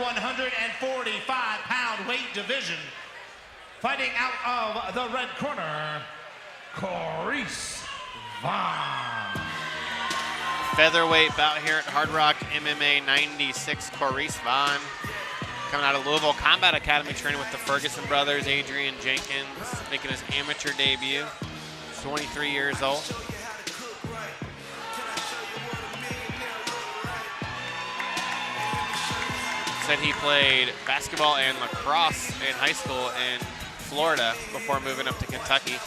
145-pound weight division, fighting out of the red corner, Kaurice, Vaughn. Featherweight bout here at Hardrock MMA 96, Kaurice Vaughn. Coming out of Louisville Combat Academy, training with the Ferguson brothers, Adrian Jenkins, making his amateur debut. 23 years old. Said he played basketball and lacrosse in high school in Florida before moving up to Kentucky.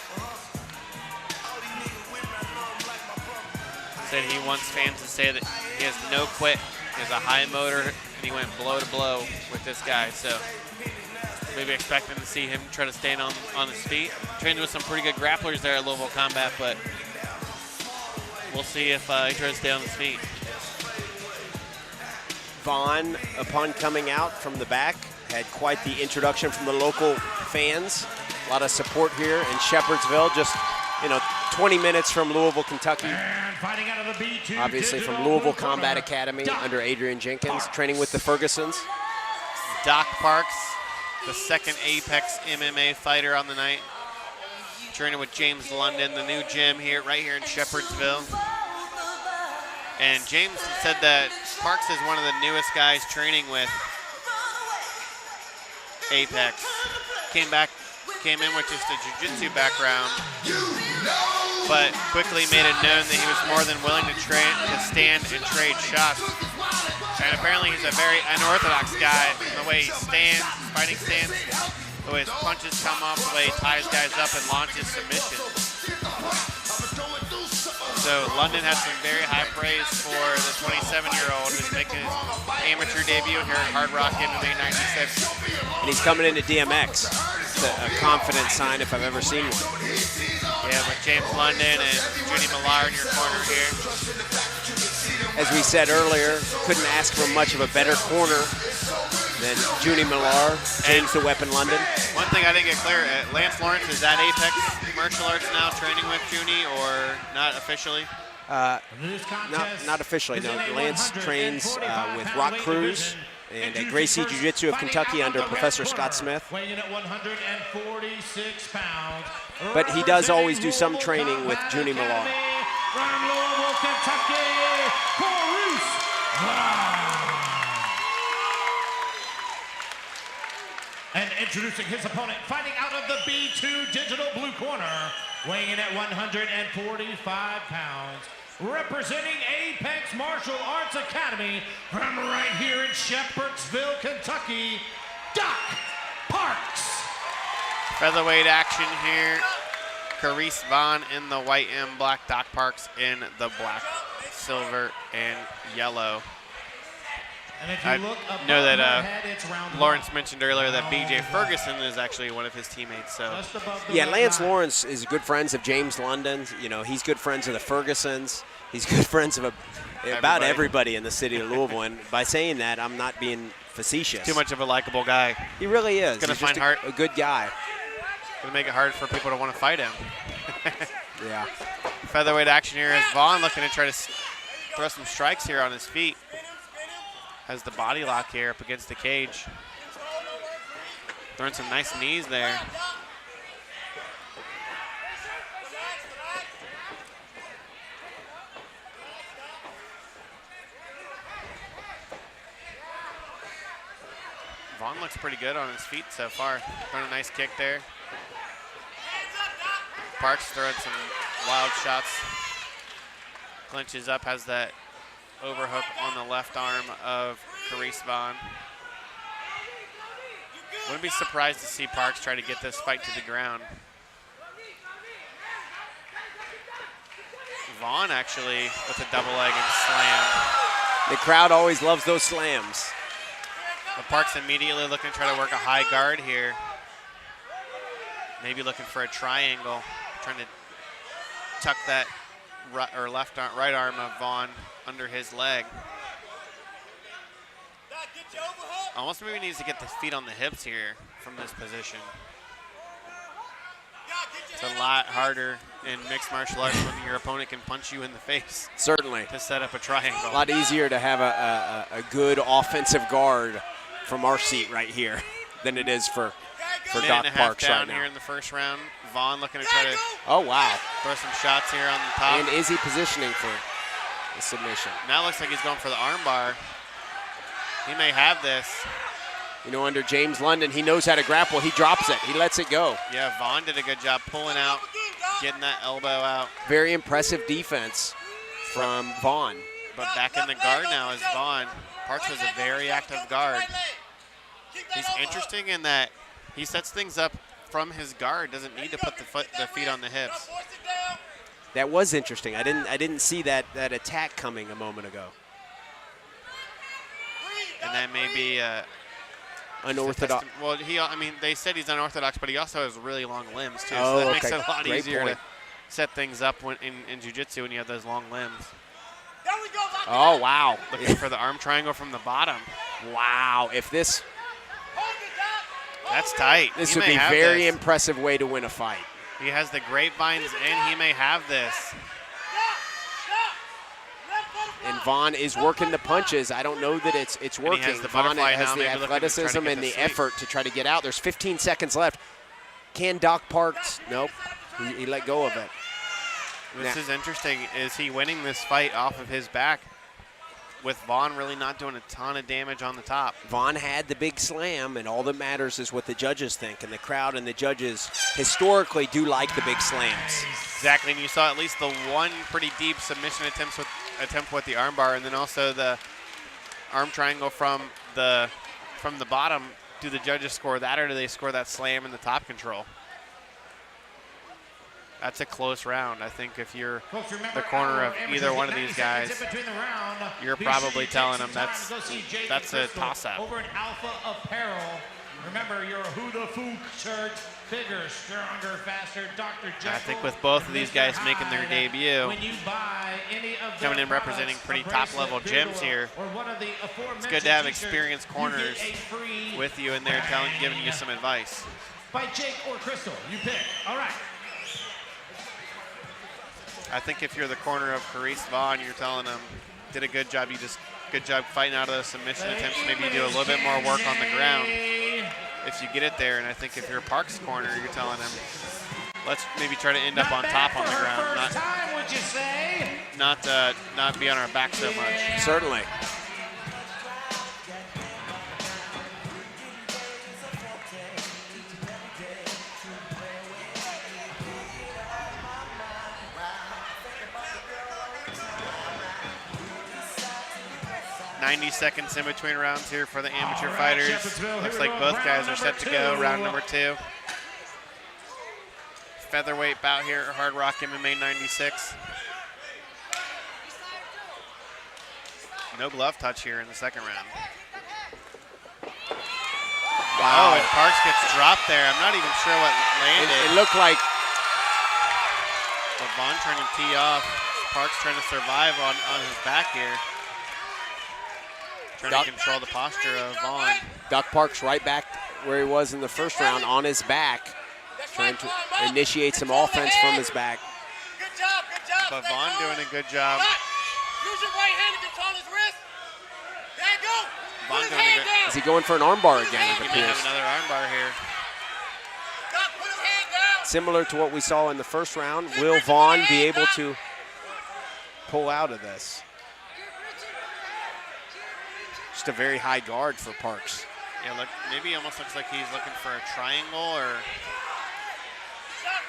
Said he wants fans to say that he has no quit. He has a high motor, and he went blow to blow with this guy. So maybe expecting to see him try to stand on his feet. Trained with some pretty good grapplers there at Louisville Combat, but we'll see if he tries to stay on his feet. Vaughn, upon coming out from the back, had quite the introduction from the local fans. A lot of support here in Shepherdsville, just 20 minutes from Louisville, Kentucky. Obviously from Louisville Combat Academy under Adrian Jenkins, training with the Fergusons. Doc Parks, the second Apex MMA fighter on the night. Training with James London, the new gym here, right here in Shepherdsville. And James said that Parks is one of the newest guys training with Apex. Came in with just a jiu-jitsu background, but quickly made it known that he was more than willing to stand and trade shots. And apparently he's a very unorthodox guy in the way he stands, fighting stance, the way his punches come off, the way he ties guys up and launches submissions. So London has some very high praise for the 27-year-old who's making his amateur debut here at Hardrock MMA 96. And he's coming into DMX. It's a confident sign if I've ever seen one. Yeah, with James London and Judy Millar in your corner here. As we said earlier, couldn't ask for much of a better corner than Judy Millar, James the Weapon London. One thing I didn't get clear, Lance Lawrence is at Apex Martial Arts now training with Judy, or not officially? Not officially, no. Lance trains with Rock Cruz and at Gracie Jiu-Jitsu of Kentucky under Professor Scott Smith. But he does always do some training with Judy Millar. From Louisville, Kentucky, Kaurice Vaughn. And introducing his opponent, fighting out of the B2 Digital Blue Corner, weighing in at 145 pounds, representing Apex Martial Arts Academy from right here in Shepherdsville, Kentucky, Doc Parks. Featherweight action here. Kaurice Vaughn in the white and black, Doc Parks in the black, silver, and yellow. And if you look know that Lawrence mentioned earlier that BJ Ferguson is actually one of his teammates. So yeah, Lance Lawrence is good friends of James London. He's good friends of the Fergusons. He's good friends of about everybody in the city of Louisville. And by saying that, I'm not being facetious. Too much of a likable guy. He really is. He's gonna find a good guy. Gonna make it hard for people to want to fight him. Yeah. Featherweight action here is Vaughn looking to try to throw some strikes here on his feet. Has the body lock here up against the cage. Throwing some nice knees there. Vaughn looks pretty good on his feet so far. Throwing a nice kick there. Parks throwing some wild shots. Clinches up, has that overhook on the left arm of Kaurice Vaughn. Wouldn't be surprised to see Parks try to get this fight to the ground. Vaughn actually with a double leg and slam. The crowd always loves those slams. But Parks immediately looking to try to work a high guard here. Maybe looking for a triangle, trying to tuck that right arm of Vaughn under his leg. Almost maybe needs to get the feet on the hips here from this position. It's a lot harder in mixed martial arts when your opponent can punch you in the face. Certainly. To set up a triangle. A lot easier to have a good offensive guard from our seat right here than it is for Minute Doc and a half Parks down right now. here in the first round. Vaughn looking to try to Oh, wow. throw some shots here on the top. And is he positioning for the submission? Now it looks like he's going for the armbar. He may have this. You know, under James London, he knows how to grapple. He drops it. He lets it go. Yeah, Vaughn did a good job pulling out, getting that elbow out. Very impressive defense from Vaughn. But back in the guard now is Vaughn. Parks was a very active guard. He's interesting in that he sets things up from his guard, doesn't need to put the feet on the hips. That was interesting. I didn't see that attack coming a moment ago. And that may be Unorthodox. well, I mean, they said he's unorthodox, but he also has really long limbs too. Oh, so that okay. makes it a lot Great easier point. to set things up in jiu-jitsu when you have those long limbs. Oh, wow. Looking for the arm triangle from the bottom. Wow. If this That's tight. This He would may be a have very this. impressive way to win a fight. He has the grapevines and he may have this. And Vaughn is working the punches. I don't know that it's he working. has the Vaughn butterfly has now, the maybe looking to try to athleticism get and the the sweep. effort to try to get out. There's 15 seconds left. Can Doc Parks? Nope. He let go of it. This is interesting. Is he winning this fight off of his back with Vaughn really not doing a ton of damage on the top? Vaughn had the big slam, and all that matters is what the judges think. And the crowd and the judges historically do like the big slams. Exactly, and you saw at least the one pretty deep submission attempt with the armbar, and then also the arm triangle from the bottom. Do the judges score that, or do they score that slam in the top control? That's a close round. I think if you're the corner of either one of these guys, you're probably telling them that's a toss-up. Over in Alpha Apparel. Remember your Who the Fook shirt, bigger, stronger, faster, Dr. Jekyll. I think with both of these guys making their debut, When you buy any of coming in representing pretty top-level gyms here, it's good to have experienced corners with you in there giving you some advice. By Jake or Crystal, you pick. All right. I think if you're the corner of Kaurice Vaughn, you're telling him, did a good job. Good job fighting out of those submission attempts. Maybe you do a little bit more work on the ground if you get it there. And I think if you're Parks' corner, you're telling him, let's maybe try to end up on top on the ground, not be on our back so much. Certainly. .90 seconds in between rounds here for the amateur fighters. Looks like both guys are set to go. Round number 2. Featherweight bout here at Hardrock MMA 96. No glove touch here in the second round. Wow. Oh, and Parks gets dropped there. I'm not even sure what landed. It looked like But Vaughn trying to tee off. Parks trying to survive on his back here. Trying to control the posture of Vaughn. Doc Parks right back where he was in the first round on his back, trying to initiate some offense from his back. Good job, good job. But Vaughn doing a good job. Use your right hand to control his wrist. There you go. Vaughn Put his doing a hand good. down. Is he going for an armbar again, it He may have appears? another armbar here. Doc, put his hand down. Similar to what we saw in the first round, will Vaughn be able to pull out of this? Just a very high guard for Parks. Yeah, look, maybe almost looks like he's looking for a triangle, or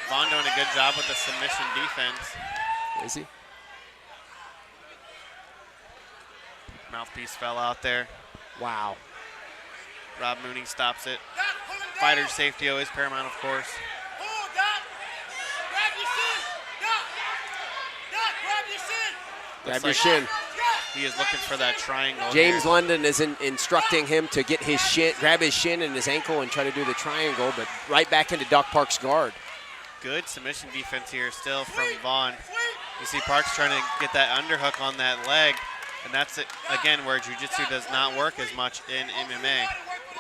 Vaughn doing a good job with the submission defense. Is he? Mouthpiece fell out there. Wow. Rob Mooney stops it. Doc, pull him down. Fighter's safety always paramount, of course. Pull, Doc. Grab your shin. Doc. Doc, grab your shin. Grab Looks your like shin. He is looking for that triangle. James here. London is instructing him to get his shin, grab his shin and his ankle and try to do the triangle, but right back into Doc Parks' guard. Good submission defense here still from Vaughn. You see Parks trying to get that underhook on that leg, and that's it, again, where jiu-jitsu does not work as much in MMA.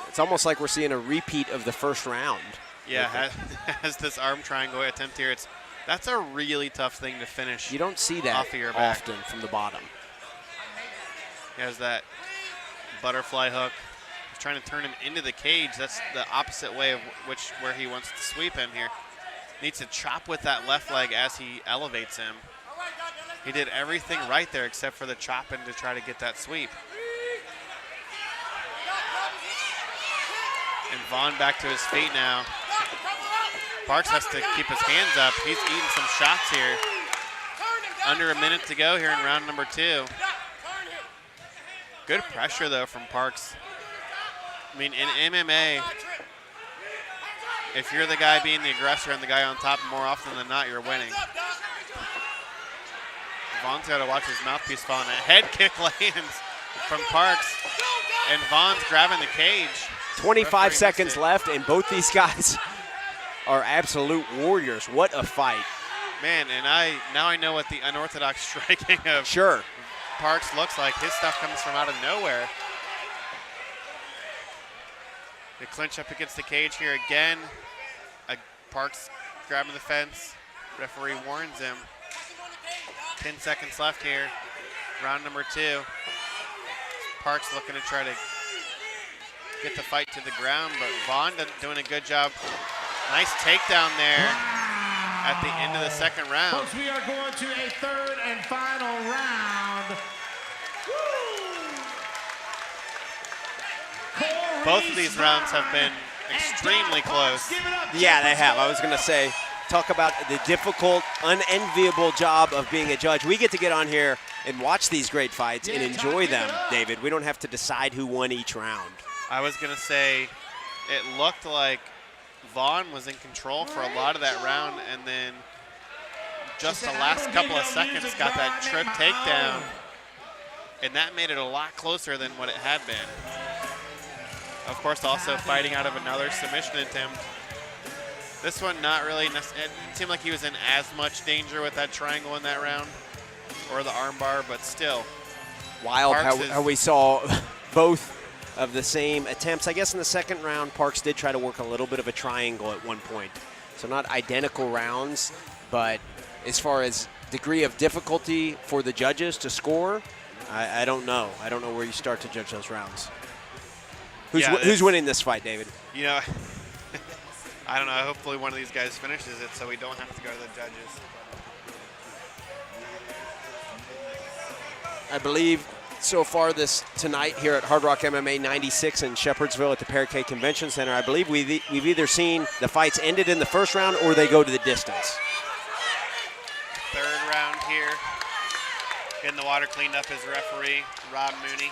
It's almost like we're seeing a repeat of the first round. Yeah, has this arm triangle attempt here. That's a really tough thing to finish. You don't see that off of your back. often from the bottom. He has that butterfly hook. He's trying to turn him into the cage. That's the opposite way of where he wants to sweep him here. Needs to chop with that left leg as he elevates him. He did everything right there except for the chopping to try to get that sweep. And Vaughn back to his feet now. Parks has to keep his hands up. He's eating some shots here. Under a minute to go here in round number 2. Good pressure, though, from Parks. I mean, in MMA, if you're the guy being the aggressor and the guy on top, more often than not, you're winning. Vaughn's got to watch his mouthpiece fall, and a head kick lands from Parks, and Vaughn's grabbing the cage. 25 seconds left, and both these guys are absolute warriors. What a fight. Man, and now I know what the unorthodox striking of Parks looks like. His stuff comes from out of nowhere. They clinch up against the cage here again. Parks grabbing the fence. Referee warns him. 10 seconds left here. Round number 2. Parks looking to try to get the fight to the ground, but Vaughn doing a good job. Nice takedown there at the end of the second round. Folks, we are going to a third and final round. Both of these rounds have been extremely close. Yeah, they have. I was going to say, talk about the difficult, unenviable job of being a judge. We get to get on here and watch these great fights and enjoy them, David. We don't have to decide who won each round. I was going to say, it looked like Vaughn was in control for a lot of that round, and then just the last couple of seconds got that trip takedown, and that made it a lot closer than what it had been. Of course, also fighting out of another submission attempt. This one, not really. It seemed like he was in as much danger with that triangle in that round, or the armbar, but still. Wild how we saw both of the same attempts. I guess in the second round, Parks did try to work a little bit of a triangle at one point. So not identical rounds, but as far as degree of difficulty for the judges to score, I don't know. I don't know where you start to judge those rounds. Who's winning this fight, David? You know, I don't know. Hopefully one of these guys finishes it so we don't have to go to the judges. I believe so far tonight here at Hardrock MMA 96 in Shepherdsville at the Parakeet Convention Center, I believe we've either seen the fights ended in the first round or they go to the distance. Third round here. Getting the water cleaned up as referee, Rob Mooney.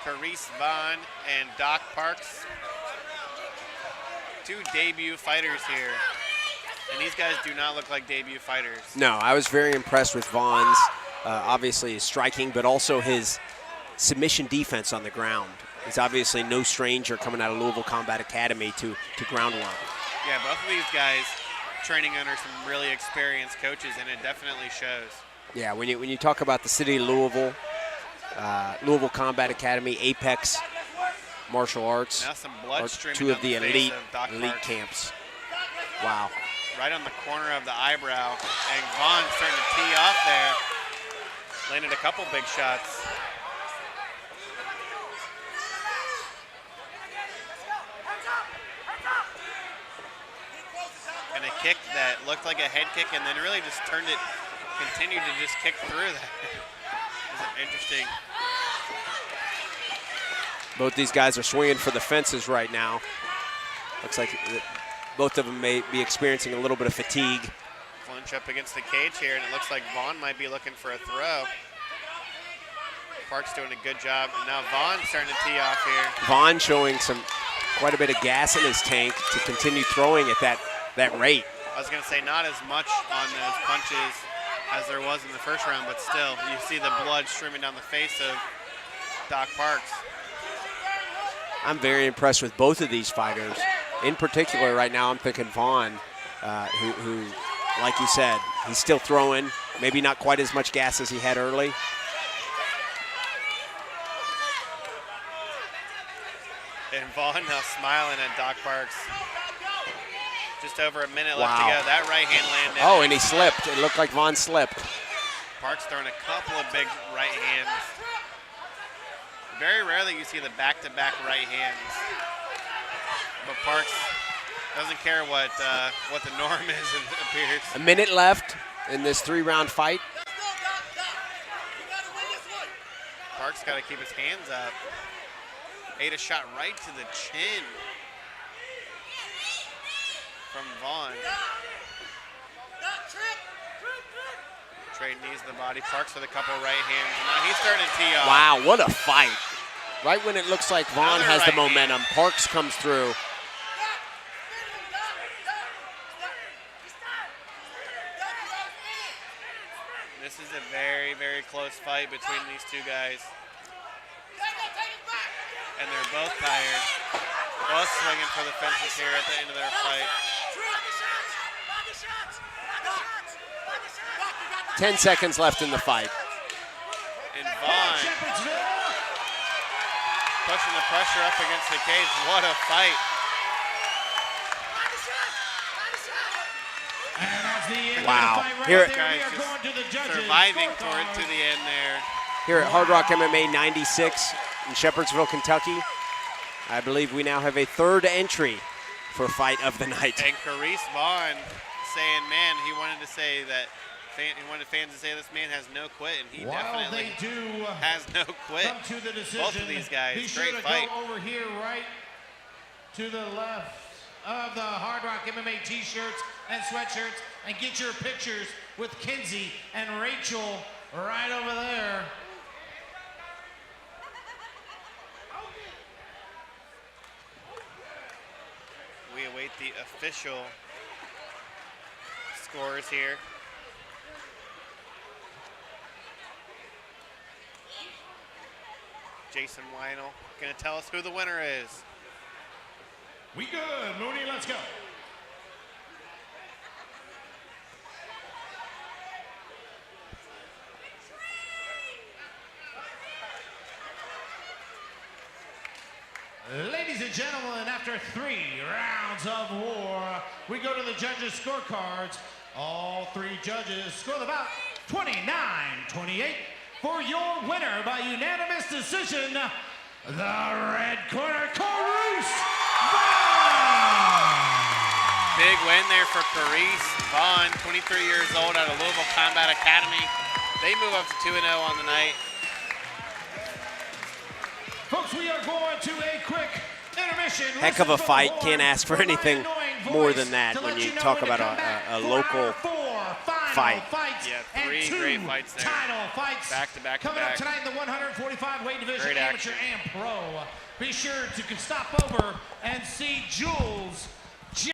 Kaurice, Vaughn, and Doc Parks. 2 debut fighters here. And these guys do not look like debut fighters. No, I was very impressed with Vaughn's, obviously his striking, but also his submission defense on the ground. He's obviously no stranger coming out of Louisville Combat Academy to groundwork. Yeah, both of these guys training under some really experienced coaches, and it definitely shows. Yeah, when you talk about the city of Louisville, Louisville Combat Academy, Apex Martial Arts, now some blood streaming 2 of the elite Parks. camps. Wow. Right on the corner of the eyebrow, and Vaughn starting to tee off there. Landed a couple big shots. And a kick that looked like a head kick and then really just continued to just kick through that. It was interesting. Both these guys are swinging for the fences right now. Looks like both of them may be experiencing a little bit of fatigue. Clinch up against the cage here, and it looks like Vaughn might be looking for a throw. Park's doing a good job, and now Vaughn's starting to tee off here. Vaughn showing quite a bit of gas in his tank to continue throwing at that rate. I was going to say not as much on those punches as there was in the first round, but still, you see the blood streaming down the face of Doc Parks. I'm very impressed with both of these fighters. In particular, right now, I'm thinking Vaughn, who, like you said, he's still throwing, maybe not quite as much gas as he had early. And Vaughn now smiling at Doc Parks. Just over a minute left to go. That right hand landed. Oh, and he slipped. It looked like Vaughn slipped. Park's throwing a couple of big right hands. Very rarely you see the back-to-back right hands. But Parks doesn't care what the norm is, it appears. A minute left in this 3-round fight. Parks got to keep his hands up. Ate a shot right to the chin from Vaughn. Trade knees to the body. Parks with a couple right hands. Now he's starting to tee off. Wow, what a fight. Right when it looks like Vaughn Another has the right momentum, Parks comes through. This is a very, very close fight between these two guys. And they're both tired. Both swinging for the fences here at the end of their fight. 10 seconds left in the fight. And Vaughn pushing the pressure up against the cage. What a fight. And that's the end Wow. of the fight right Here it- there. Guys We are just going to the judges. surviving Scorecard. toward to the end there. Here at Hardrock MMA 96 in Shepherdsville, Kentucky, I believe we now have a third entry for Fight of the Night. And Kaurice Vaughn saying, man, he wanted to say that, he wanted fans to say this man has no quit, and he While definitely they do has no quit. come to the decision, Both of these guys, be sure great to fight. go over here right to the left of the Hard Rock MMA t-shirts and sweatshirts and get your pictures with Kinsey and Rachel right over there. We await the official scores here. Jason Weinel gonna tell us who the winner is. We good, Mooney, let's go. Ladies and gentlemen, after 3 rounds of war, we go to the judges' scorecards. All 3 judges score the bout 29-28 for your winner by unanimous decision, the red corner, Kaurice Vaughn. Big win there for Kaurice Vaughn, 23 years old out of Louisville Combat Academy. They move up to 2-0 on the night. Folks, we are going to a quick intermission. Heck of a fight. Can't ask for anything more than that when you talk about a local fight. Yeah, 3 great fights there. Title fights Back to back to coming back. up tonight in the 145 weight division, Great amateur action. and pro. Be sure to stop over and see Jules